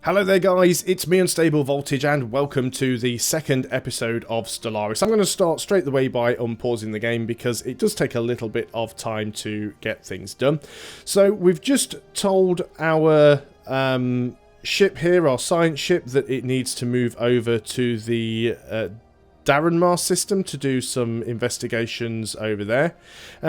Hello there guys, it's me Unstable Voltage and welcome to the second episode of Stellaris. I'm going to start straight away by unpausing the game because it does take a little bit of time to get things done. So we've just told our ship here, our science ship, that it needs to move over to the Darenmar system to do some investigations over there.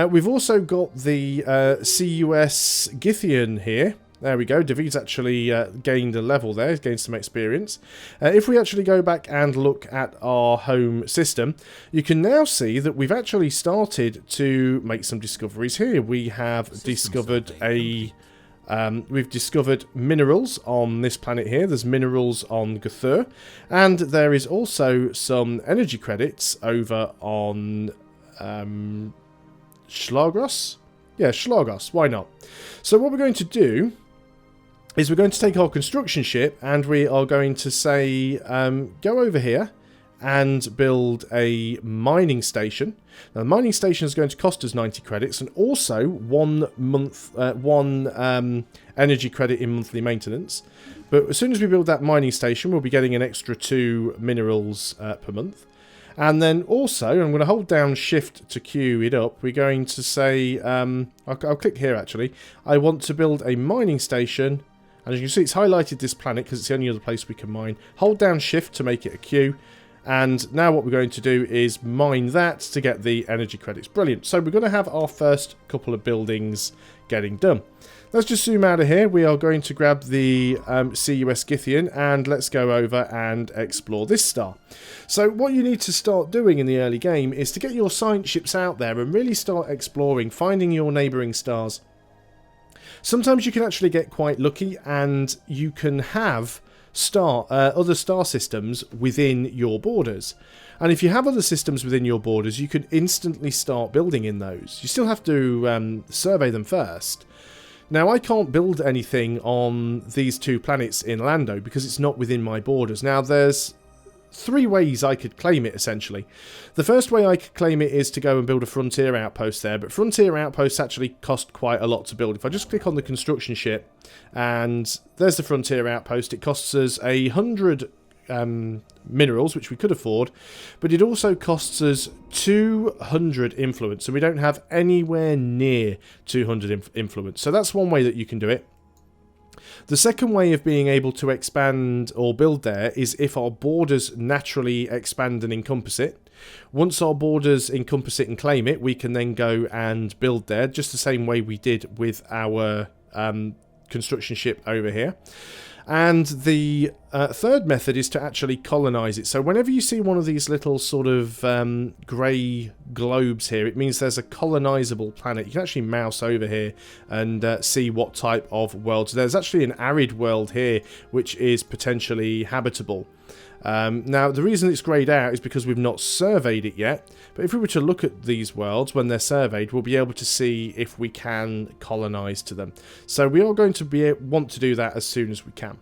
We've also got the CUS Githian here. There we go, David's actually gained a level there, he's gained some experience. If we actually go back and look at our home system, you can now see that we've actually started to make some discoveries here. We have discovered we've discovered minerals on this planet here. There's minerals on Guthur, and there is also some energy credits over on Schlagros? Yeah, Schlagros, why not? So what we're going to do is we're going to take our construction ship and we are going to say, go over here and build a mining station. Now, the mining station is going to cost us 90 credits and also one energy credit in monthly maintenance. But as soon as we build that mining station, we'll be getting an extra 2 minerals per month. And then also, I'm going to hold down shift to queue it up. We're going to say, I'll click here actually. I want to build a mining station. And as you can see, it's highlighted this planet because it's the only other place we can mine. Hold down shift to make it a queue. And now what we're going to do is mine that to get the energy credits. Brilliant. So we're going to have our first couple of buildings getting done. Let's just zoom out of here. We are going to grab the CUS Githian and let's go over and explore this star. So what you need to start doing in the early game is to get your science ships out there and really start exploring, finding your neighbouring stars. Sometimes you can actually get quite lucky and you can have other star systems within your borders. And if you have other systems within your borders, you can instantly start building in those. You still have to survey them first. Now, I can't build anything on these two planets in Lando because it's not within my borders. Now, there's 3 ways I could claim it, essentially. The first way I could claim it is to go and build a frontier outpost there, but frontier outposts actually cost quite a lot to build. If I just click on the construction ship, and there's the frontier outpost, it costs us 100 minerals, which we could afford, but it also costs us 200 influence, and we don't have anywhere near 200 influence. So that's one way that you can do it. The second way of being able to expand or build there is if our borders naturally expand and encompass it. Once our borders encompass it and claim it, we can then go and build there, just the same way we did with our construction ship over here. And the third method is to actually colonize it. So whenever you see one of these little sort of grey globes here, it means there's a colonizable planet. You can actually mouse over here and see what type of worlds. There's actually an Arid World here, which is potentially habitable. Now, the reason it's greyed out is because we've not surveyed it yet. But if we were to look at these worlds when they're surveyed, we'll be able to see if we can colonize to them. So we are going to want to do that as soon as we can.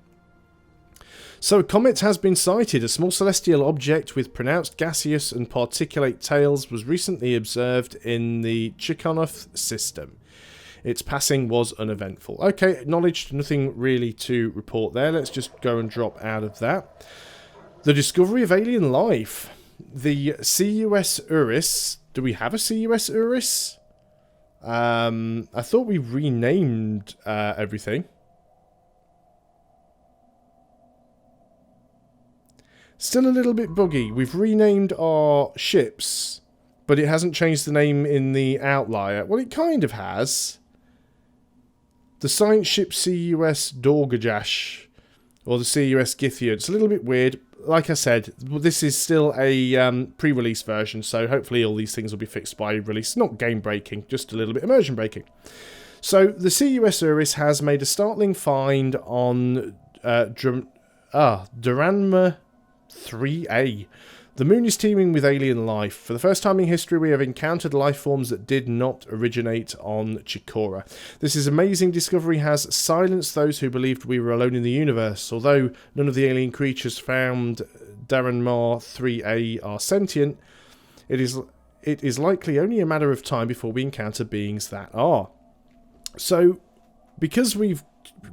So a comet has been sighted. A small celestial object with pronounced gaseous and particulate tails was recently observed in the Tikhonov system. Its passing was uneventful. Okay, acknowledged. Nothing really to report there. Let's just go and drop out of that. The discovery of alien life. The CUS Uris. Do we have a CUS Uris? I thought we renamed everything. Still a little bit buggy. We've renamed our ships, but it hasn't changed the name in the outlier. Well, it kind of has. The science ship CUS Dorgajash, or the CUS Githian. It's a little bit weird. Like I said, this is still a pre-release version, so hopefully all these things will be fixed by release. Not game-breaking, just a little bit immersion-breaking. So, the CUS Uris has made a startling find on Darenmar 3A. The moon is teeming with alien life. For the first time in history, we have encountered life forms that did not originate on Chikora. This amazing discovery has silenced those who believed we were alone in the universe. Although none of the alien creatures found Darenmar 3A are sentient, it is likely only a matter of time before we encounter beings that are. So, because we've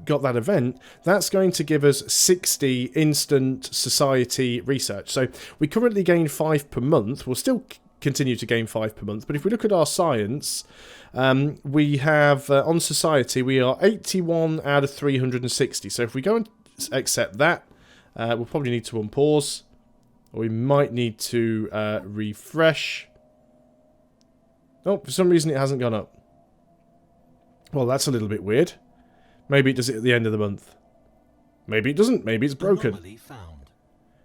got that event, that's going to give us 60 instant society research. So we currently gain 5 per month. We'll still continue to gain 5 per month, but if we look at our science, we have on society we are 81 out of 360. So if we go and accept that, we'll probably need to unpause, or we might need to refresh. Oh, for some reason it hasn't gone up. Well, that's a little bit weird. Maybe it does it at the end of the month. Maybe it doesn't. Maybe it's broken.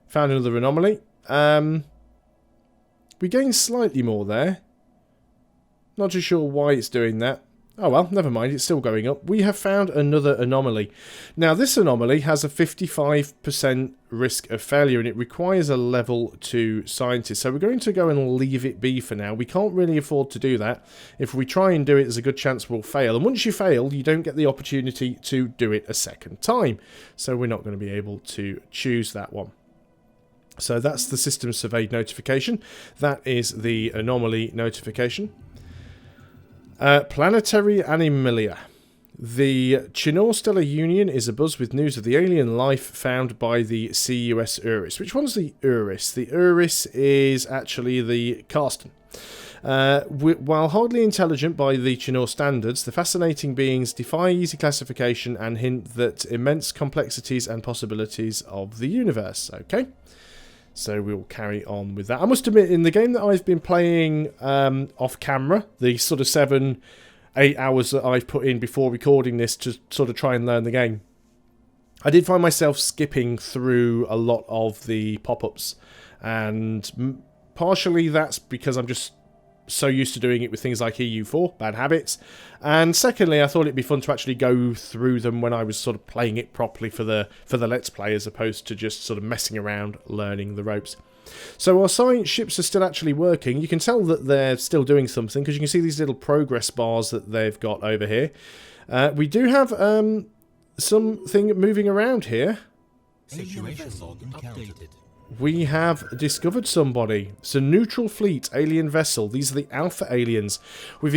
Found another anomaly. We gained slightly more there. Not too sure why it's doing that. Oh well, never mind, it's still going up. We have found another anomaly. Now, this anomaly has a 55% risk of failure, and it requires a level 2 scientist. So we're going to go and leave it be for now. We can't really afford to do that. If we try and do it, there's a good chance we'll fail. And once you fail, you don't get the opportunity to do it a second time. So we're not going to be able to choose that one. So that's the system surveyed notification. That is the anomaly notification. Planetary Animalia. The Chinor Stellar Union is abuzz with news of the alien life found by the CUS Uris. Which one's the Uris? The Uris is actually the Karsten. While hardly intelligent by the Chinor standards, the fascinating beings defy easy classification and hint that immense complexities and possibilities of the universe. Okay. So we'll carry on with that. I must admit, in the game that I've been playing off camera, the sort of 7-8 hours that I've put in before recording this to sort of try and learn the game, I did find myself skipping through a lot of the pop-ups. And partially that's because I'm just so used to doing it with things like EU4, bad habits. And secondly, I thought it'd be fun to actually go through them when I was sort of playing it properly for the Let's Play, as opposed to just sort of messing around, learning the ropes. So our science ships are still actually working. You can tell that they're still doing something, because you can see these little progress bars that they've got over here. We do have something moving around here. Situation log updated. We have discovered somebody. It's a neutral fleet alien vessel. These are the Alpha aliens. We've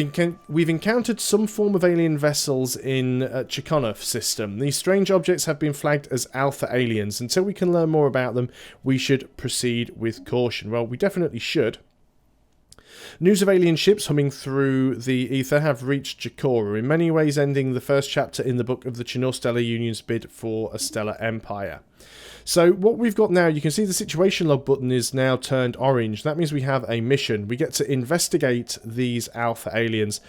encountered some form of alien vessels in Chikhanov system. These strange objects have been flagged as Alpha aliens. Until we can learn more about them, we should proceed with caution. Well, we definitely should. News of alien ships humming through the ether have reached Jakora, in many ways ending the first chapter in the book of the Chinor Stellar Union's bid for a stellar empire. So what we've got now, you can see the situation log button is now turned orange. That means we have a mission. We get to investigate these Alpha aliens.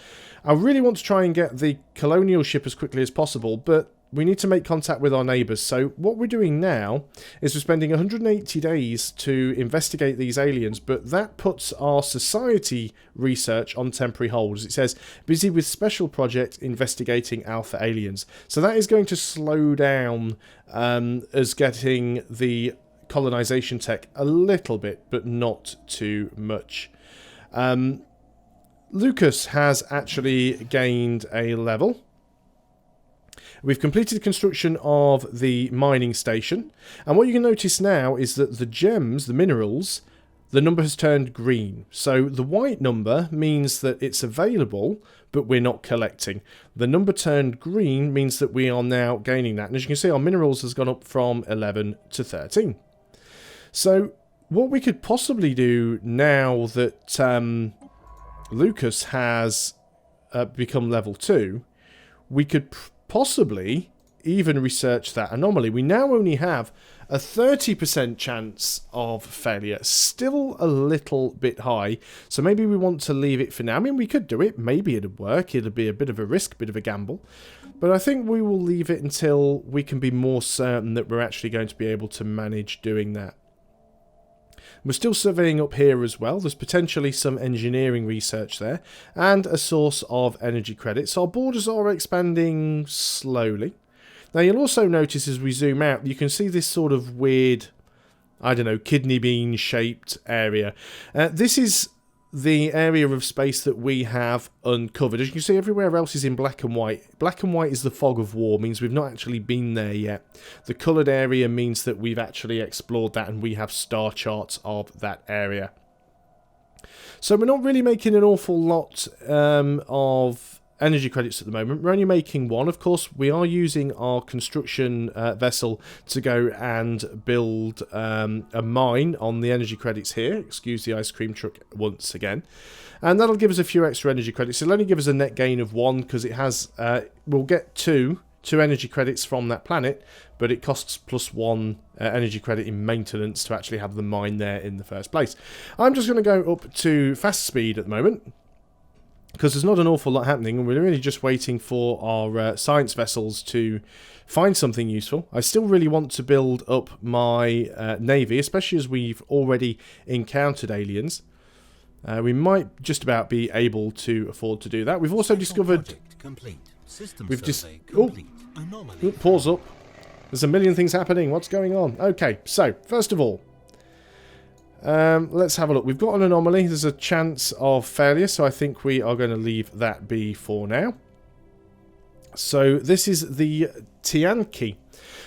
I really want to try and get the colonial ship as quickly as possible, but we need to make contact with our neighbours. So what we're doing now is we're spending 180 days to investigate these aliens, but that puts our society research on temporary hold. As it says, busy with special project investigating Alpha aliens. So that is going to slow down us getting the colonization tech a little bit, but not too much. Lucas has actually gained a level. We've completed construction of the mining station, and what you can notice now is that the gems, the minerals, the number has turned green. So the white number means that it's available, but we're not collecting. The number turned green means that we are now gaining that. And as you can see, our minerals has gone up from 11 to 13. So what we could possibly do now that Lucas has become level 2, we could possibly even research that anomaly. We now only have a 30% chance of failure. Still a little bit high. So maybe we want to leave it for now. I mean, we could do it. Maybe it'd work. It'd be a bit of a risk, bit of a gamble. But I think we will leave it until we can be more certain that we're actually going to be able to manage doing that. We're still surveying up here as well. There's potentially some engineering research there and a source of energy credits. Our borders are expanding slowly. Now you'll also notice as we zoom out, you can see this sort of weird, I don't know, kidney bean shaped area. This is the area of space that we have uncovered. As you can see, everywhere else is in black and white. Black and white is the fog of war, means we've not actually been there yet. The coloured area means that we've actually explored that and we have star charts of that area. So we're not really making an awful lot of energy credits at the moment. We're only making one. Of course, we are using our construction vessel to go and build a mine on the energy credits here. Excuse the ice cream truck once again. And that'll give us a few extra energy credits. It'll only give us a net gain of 1 because it has... we'll get two energy credits from that planet, but it costs +1 energy credit in maintenance to actually have the mine there in the first place. I'm just going to go up to fast speed at the moment, because there's not an awful lot happening, and we're really just waiting for our science vessels to find something useful. I still really want to build up my navy, especially as we've already encountered aliens. We might just about be able to afford to do that. We've also discovered... We've just... pause up. There's a million things happening. What's going on? Okay, so, first of all, let's have a look. We've got an anomaly. There's a chance of failure, so I think we are going to leave that be for now. So, this is the Tianki.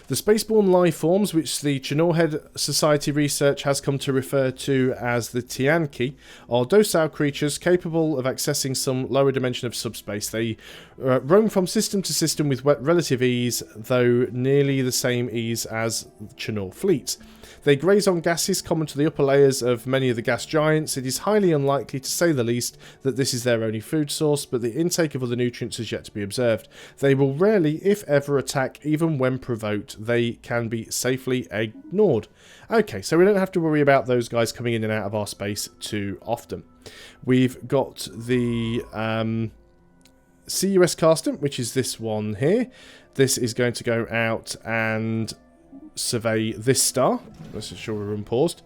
The spaceborne life forms, which the Chinorhead Society research has come to refer to as the Tianki, are docile creatures capable of accessing some lower dimension of subspace. They roam from system to system with relative ease, though nearly the same ease as Chinor fleets. They graze on gases common to the upper layers of many of the gas giants. It is highly unlikely, to say the least, that this is their only food source, but the intake of other nutrients is yet to be observed. They will rarely, if ever, attack, even when provoked. They can be safely ignored. Okay, so we don't have to worry about those guys coming in and out of our space too often. We've got the CUS Carston, which is this one here. This is going to go out and survey this star. Let's ensure we're unpaused.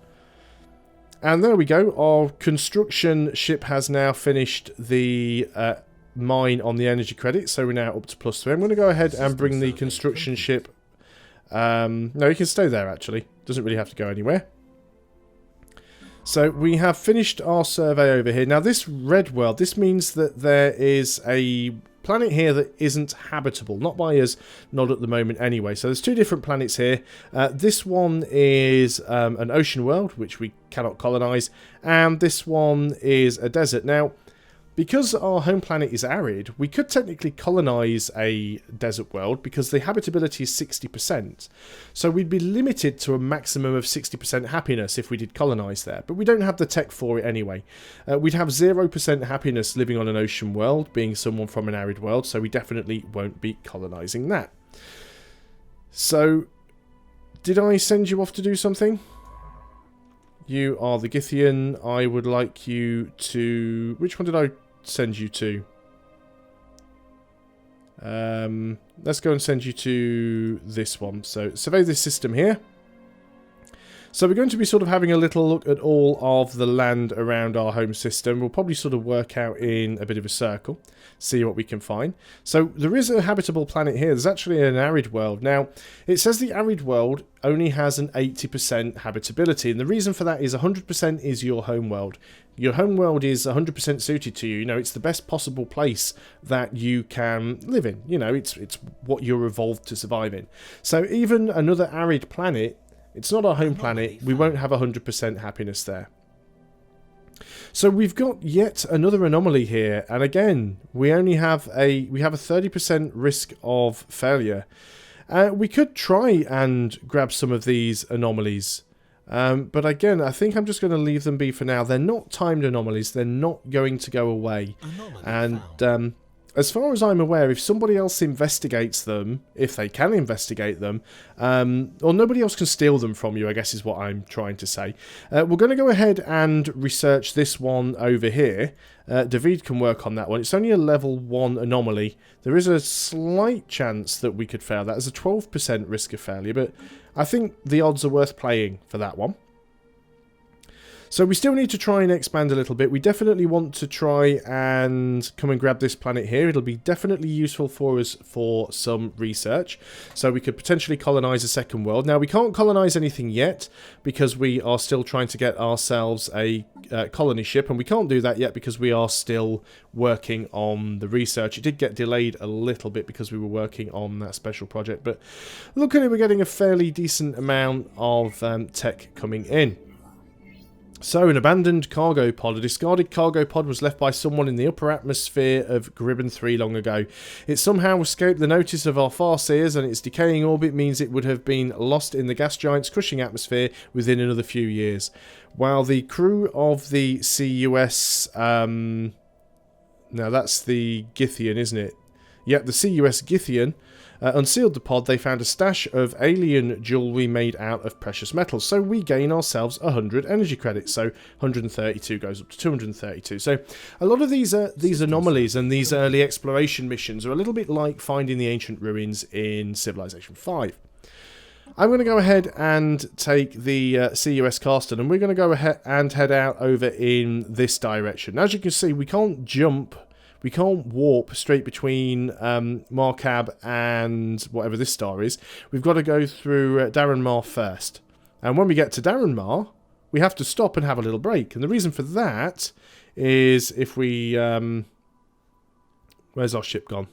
And there we go. Our construction ship has now finished the mine on the energy credit, so we're now up to +3. I'm going to go ahead and bring the construction ship... no, you can stay there actually. Doesn't really have to go anywhere. So we have finished our survey over here. Now this red world, this means that there is a planet here that isn't habitable. Not by us, not at the moment anyway. So there's two different planets here. This one is an ocean world, which we cannot colonize. And this one is a desert. Now, because our home planet is arid, we could technically colonize a desert world because the habitability is 60%. So we'd be limited to a maximum of 60% happiness if we did colonize there. But we don't have the tech for it anyway. We'd have 0% happiness living on an ocean world, being someone from an arid world, so we definitely won't be colonizing that. So, did I send you off to do something? You are the Githian. I would like you to... Which one did I send you to? Let's go and send you to this one. So, survey this system here. So we're going to be sort of having a little look at all of the land around our home system. We'll probably sort of work out in a bit of a circle, see what we can find. So there is a habitable planet here. There's actually an arid world. Now, it says the arid world only has an 80% habitability. And the reason for that is 100% is your home world. Your home world is 100% suited to you. You know, it's the best possible place that you can live in. You know, it's what you're evolved to survive in. So even another arid planet... It's not our home planet. We won't have 100% happiness there. So we've got yet another anomaly here, and again, we only have a 30% risk of failure. We could try and grab some of these anomalies, but again, I think I'm just going to leave them be for now. They're not timed anomalies. They're not going to go away, and as far as I'm aware, if somebody else investigates them, if they can investigate them, or nobody else can steal them from you, I guess is what I'm trying to say. We're going to go ahead and research this one over here. David can work on that one. It's only a level 1 anomaly. There is a slight chance that we could fail that. There's a 12% risk of failure, but I think the odds are worth playing for that one. So we still need to try and expand a little bit. We definitely want to try and come and grab this planet here. It'll be definitely useful for us for some research. So we could potentially colonize a second world. Now, we can't colonize anything yet because we are still trying to get ourselves a colony ship. And we can't do that yet because we are still working on the research. It did get delayed a little bit because we were working on that special project. But look at it, we're getting a fairly decent amount of tech coming in. So, an abandoned cargo pod. A discarded cargo pod was left by someone in the upper atmosphere of Gribbon 3 long ago. It somehow escaped the notice of our farseers, and its decaying orbit means it would have been lost in the gas giant's crushing atmosphere within another few years. While the crew of the CUS... now, that's the Githian, isn't it? Yep, the CUS Githian... unsealed the pod, they found a stash of alien jewellery made out of precious metals. So we gain ourselves 100 energy credits. So 132 goes up to 232. So a lot of these anomalies and these early exploration missions are a little bit like finding the ancient ruins in Civilization 5. I'm going to go ahead and take the CUS Carston, and we're going to go ahead and head out over in this direction. As you can see, we can't jump. We can't warp straight between Markab and whatever this star is. We've got to go through Darren first. And when we get to Darren we have to stop and have a little break. And the reason for that is if we... where's our ship gone?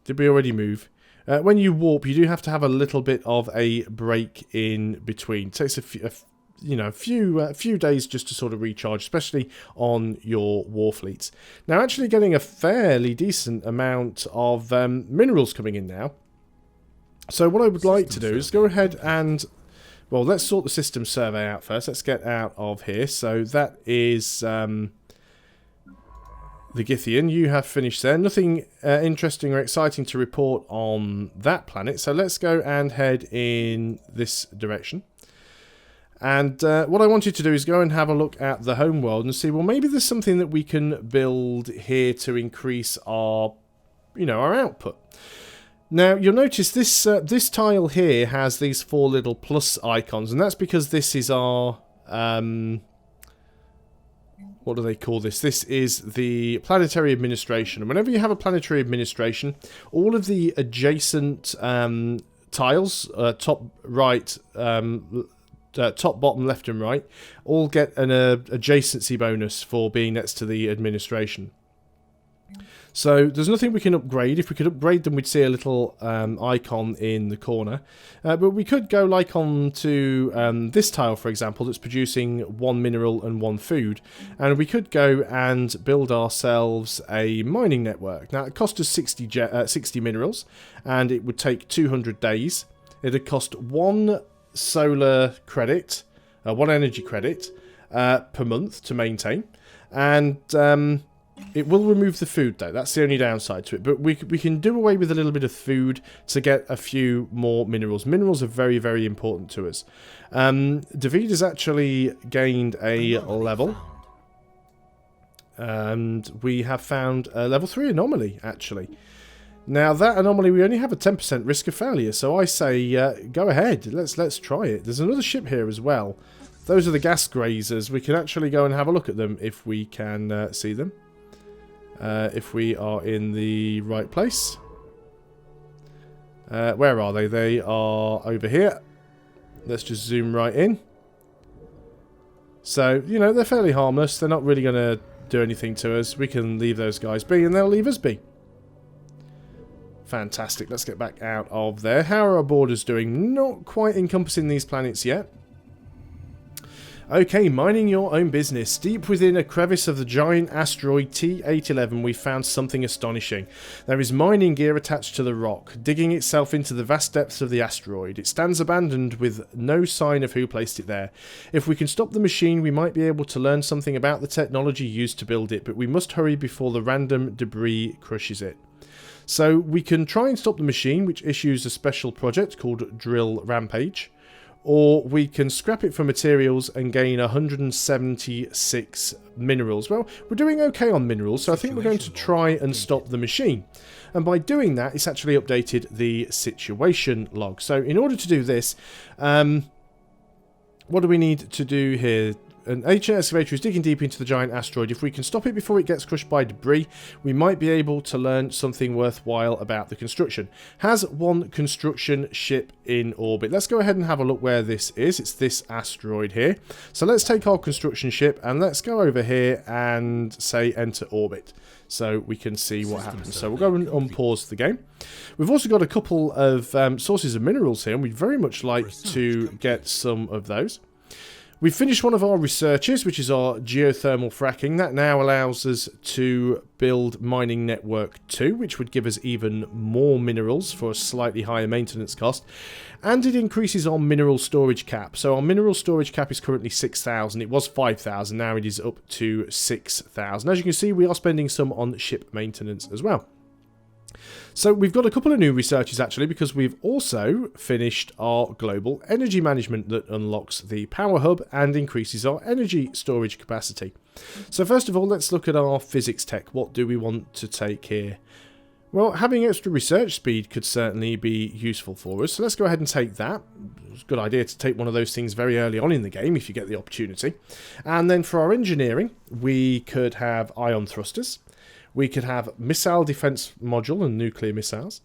Did we already move? When you warp, you do have to have a little bit of a break in between. It takes a few days just to sort of recharge, especially on your war fleets. Now, actually getting a fairly decent amount of minerals coming in now. So what I would like to do is go ahead and, well, let's sort the system survey out first. Let's get out of here. So that is the Githian. You have finished there. Nothing interesting or exciting to report on that planet. So let's go and head in this direction. And what I wanted to do is go and have a look at the home world and see, well, maybe there's something that we can build here to increase our, our output. Now, you'll notice this this tile here has these 4 little plus icons, and that's because this is our, what do they call this? This is the Planetary Administration. And whenever you have a Planetary Administration, all of the adjacent tiles, top, right, top, bottom, left and right, all get an adjacency bonus for being next to the administration. So there's nothing we can upgrade. If we could upgrade them, we'd see a little icon in the corner. But we could go like on to this tile, for example, that's producing 1 mineral and 1 food. And we could go and build ourselves a mining network. Now, it cost us 60 minerals, and it would take 200 days. It'd cost 1 solar credit, 1 energy credit per month to maintain, and it will remove the food though. That's the only downside to it, but we can do away with a little bit of food to get a few more minerals. Minerals are very, very important to us. David has actually gained a level, and we have found a level 3 anomaly actually. Now, that anomaly, we only have a 10% risk of failure, so I say go ahead, let's try it. There's another ship here as well. Those are the gas grazers. We can actually go and have a look at them if we can see them. If we are in the right place. Where are they? They are over here. Let's just zoom right in. So, they're fairly harmless. They're not really going to do anything to us. We can leave those guys be, and they'll leave us be. Fantastic. Let's get back out of there. How are our borders doing? Not quite encompassing these planets yet. Okay, mining your own business. Deep within a crevice of the giant asteroid T811, we found something astonishing. There is mining gear attached to the rock, digging itself into the vast depths of the asteroid. It stands abandoned with no sign of who placed it there. If we can stop the machine, we might be able to learn something about the technology used to build it, but we must hurry before the random debris crushes it. So we can try and stop the machine, which issues a special project called Drill Rampage. Or we can scrap it for materials and gain 176 minerals. Well, we're doing okay on minerals, so I think we're going to try and stop the machine. And by doing that, it's actually updated the situation log. So in order to do this, what do we need to do here? An ancient excavator is digging deep into the giant asteroid. If we can stop it before it gets crushed by debris, we might be able to learn something worthwhile about the construction. Has 1 construction ship in orbit. Let's go ahead and have a look where this is. It's this asteroid here. So let's take our construction ship and let's go over here and say enter orbit, so we can see what happens. So we'll go and unpause the game. We've also got a couple of sources of minerals here, and we'd very much like to get some of those. We've finished one of our researches, which is our geothermal fracking. That now allows us to build Mining Network 2, which would give us even more minerals for a slightly higher maintenance cost. And it increases our mineral storage cap. So our mineral storage cap is currently 6,000. It was 5,000. Now it is up to 6,000. As you can see, we are spending some on ship maintenance as well. So we've got a couple of new researches actually, because we've also finished our global energy management that unlocks the power hub and increases our energy storage capacity. So first of all, let's look at our physics tech. What do we want to take here? Well, having extra research speed could certainly be useful for us. So let's go ahead and take that. It's a good idea to take one of those things very early on in the game if you get the opportunity. And then for our engineering, we could have ion thrusters. We could have missile defense module and nuclear missiles.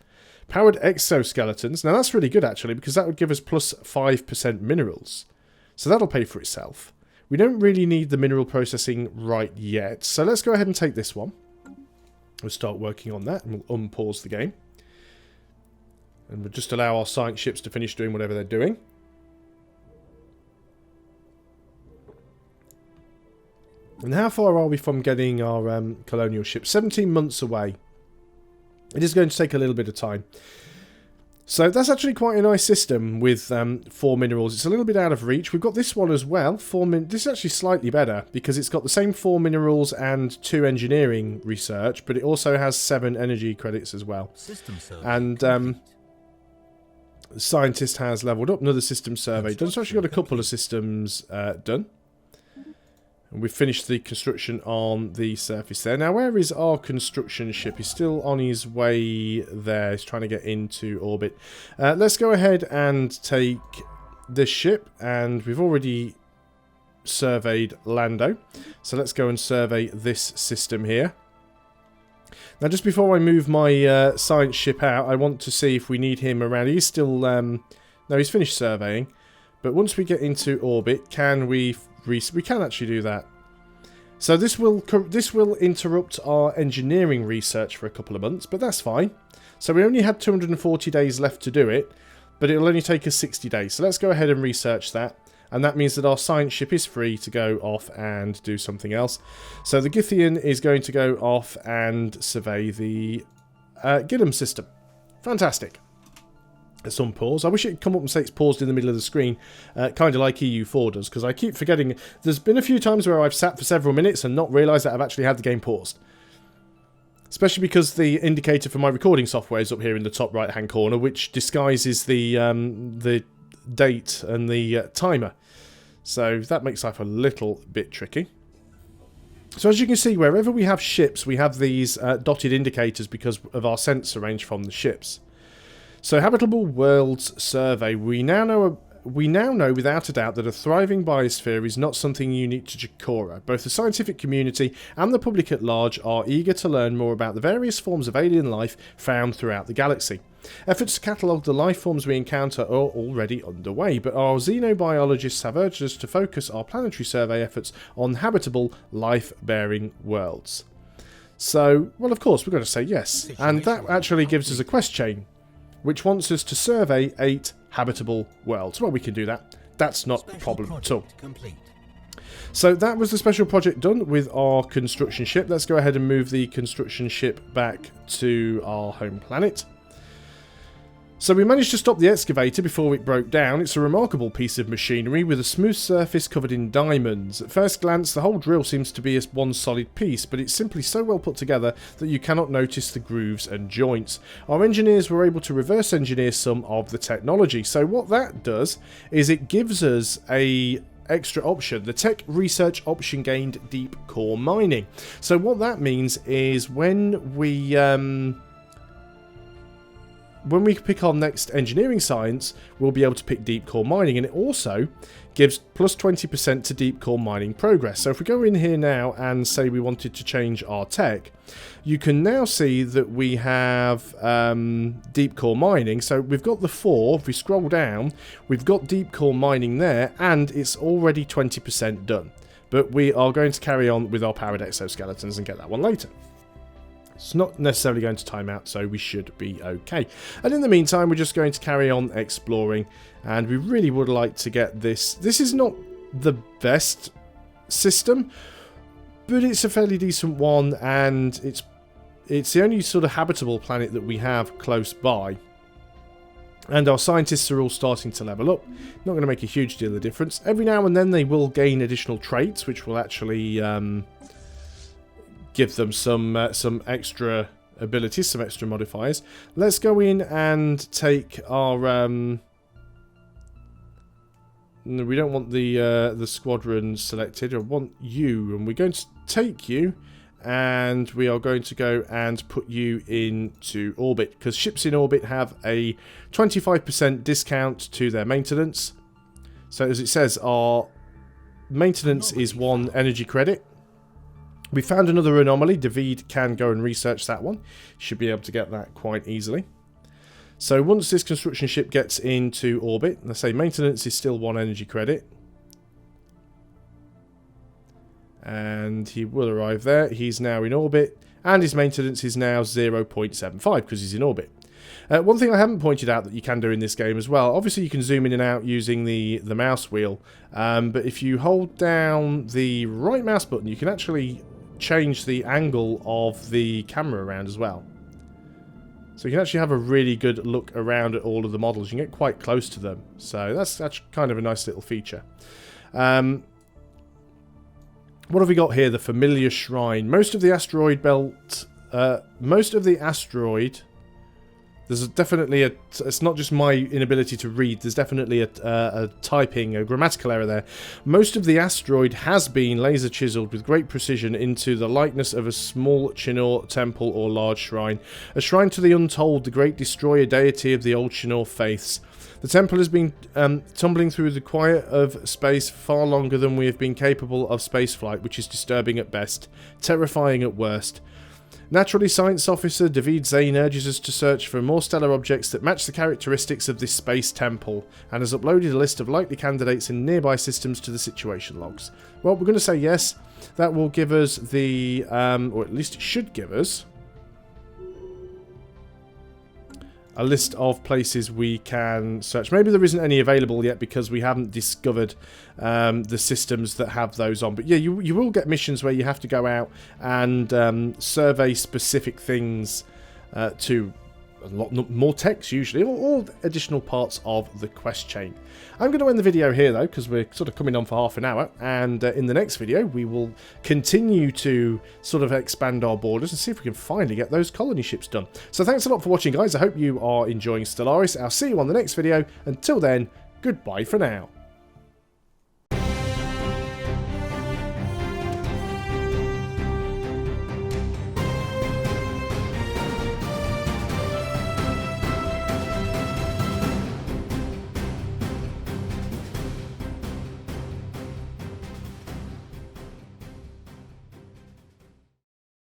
Powered exoskeletons. Now that's really good actually, because that would give us plus 5% minerals. So that'll pay for itself. We don't really need the mineral processing right yet. So let's go ahead and take this one. We'll start working on that and we'll unpause the game. And we'll just allow our science ships to finish doing whatever they're doing. And how far are we from getting our colonial ship? 17 months away. It is going to take a little bit of time. So that's actually quite a nice system with 4 minerals. It's a little bit out of reach. We've got this one as well. This is actually slightly better because it's got the same 4 minerals and 2 engineering research, but it also has 7 energy credits as well. And the scientist has leveled up. Another system survey done. So actually got a couple of systems done. And we've finished the construction on the surface there. Now, where is our construction ship? He's still on his way there. He's trying to get into orbit. Let's go ahead and take this ship. And we've already surveyed Lando. So let's go and survey this system here. Now, just before I move my science ship out, I want to see if we need him around. He's still... no, he's finished surveying. But once we get into orbit, can we can actually do that. So this will interrupt our engineering research for a couple of months, but that's fine. So we only had 240 days left to do it, but it'll only take us 60 days. So let's go ahead and research that. And that means that our science ship is free to go off and do something else. So the Githian is going to go off and survey the Gilliam system. Fantastic. Let's unpause. I wish it would come up and say it's paused in the middle of the screen, kind of like EU4 does, because I keep forgetting. There's been a few times where I've sat for several minutes and not realised that I've actually had the game paused. Especially because the indicator for my recording software is up here in the top right-hand corner, which disguises the date and the timer. So that makes life a little bit tricky. So as you can see, wherever we have ships, we have these dotted indicators because of our sensor range from the ships. So Habitable Worlds survey, we now know without a doubt that a thriving biosphere is not something unique to Jacora. Both the scientific community and the public at large are eager to learn more about the various forms of alien life found throughout the galaxy. Efforts to catalogue the life forms we encounter are already underway, but our xenobiologists have urged us to focus our planetary survey efforts on habitable, life-bearing worlds. So, well, of course, we're going to say yes. And that actually gives us a quest chain, which wants us to survey 8 habitable worlds. Well, we can do that. That's not a problem at all. So that was the special project done with our construction ship. Let's go ahead and move the construction ship back to our home planet. So we managed to stop the excavator before it broke down. It's a remarkable piece of machinery with a smooth surface covered in diamonds. At first glance, the whole drill seems to be one solid piece, but it's simply so well put together that you cannot notice the grooves and joints. Our engineers were able to reverse engineer some of the technology. So what that does is it gives us a extra option. The tech research option gained deep core mining. So what that means is when we pick our next engineering science, we'll be able to pick deep core mining, and it also gives plus 20% to deep core mining progress. So if we go in here now and say we wanted to change our tech, you can now see that we have deep core mining. So we've got the 4, if we scroll down, we've got deep core mining there, and it's already 20% done. But we are going to carry on with our powered exoskeletons and get that one later. It's not necessarily going to time out, so we should be okay. And in the meantime, we're just going to carry on exploring, and we really would like to get this. This is not the best system, but it's a fairly decent one, and it's the only sort of habitable planet that we have close by. And our scientists are all starting to level up. Not going to make a huge deal of difference. Every now and then they will gain additional traits, which will actually give them some extra abilities, some extra modifiers. Let's go in and take our... no, we don't want the squadron selected. I want you, and we're going to take you, and we are going to go and put you into orbit, because ships in orbit have a 25% discount to their maintenance. So as it says, our maintenance is 1 energy credit. We found another anomaly. David can go and research that one. Should be able to get that quite easily. So once this construction ship gets into orbit, let's say maintenance is still 1 energy credit. And he will arrive there. He's now in orbit, and his maintenance is now 0.75 because he's in orbit. One thing I haven't pointed out that you can do in this game as well, obviously you can zoom in and out using the mouse wheel, but if you hold down the right mouse button, you can actually change the angle of the camera around as well. So you can actually have a really good look around at all of the models. You can get quite close to them, so that's kind of a nice little feature. What have we got here? The familiar shrine. Most of the asteroid belt... There's definitely a... It's not just my inability to read. There's definitely a typing, a grammatical error there. Most of the asteroid has been laser chiseled with great precision into the likeness of a small Shinnor temple or large shrine. A shrine to the Untold, the great destroyer deity of the old Shinnor faiths. The temple has been tumbling through the quiet of space far longer than we have been capable of spaceflight, which is disturbing at best, terrifying at worst. Naturally, Science Officer David Zane urges us to search for more stellar objects that match the characteristics of this space temple, and has uploaded a list of likely candidates in nearby systems to the situation logs. Well, we're going to say yes. That will give us the, or at least it should give us, a list of places we can search. Maybe there isn't any available yet because we haven't discovered the systems that have those on. But yeah, you will get missions where you have to go out and survey specific things to a lot more text usually, or additional parts of the quest chain. I'm going to end the video here though, because we're sort of coming on for half an hour, and in the next video we will continue to sort of expand our borders and see if we can finally get those colony ships done. So thanks a lot for watching, guys. I hope you are enjoying Stellaris. I'll see you on the next video. Until then, goodbye for now.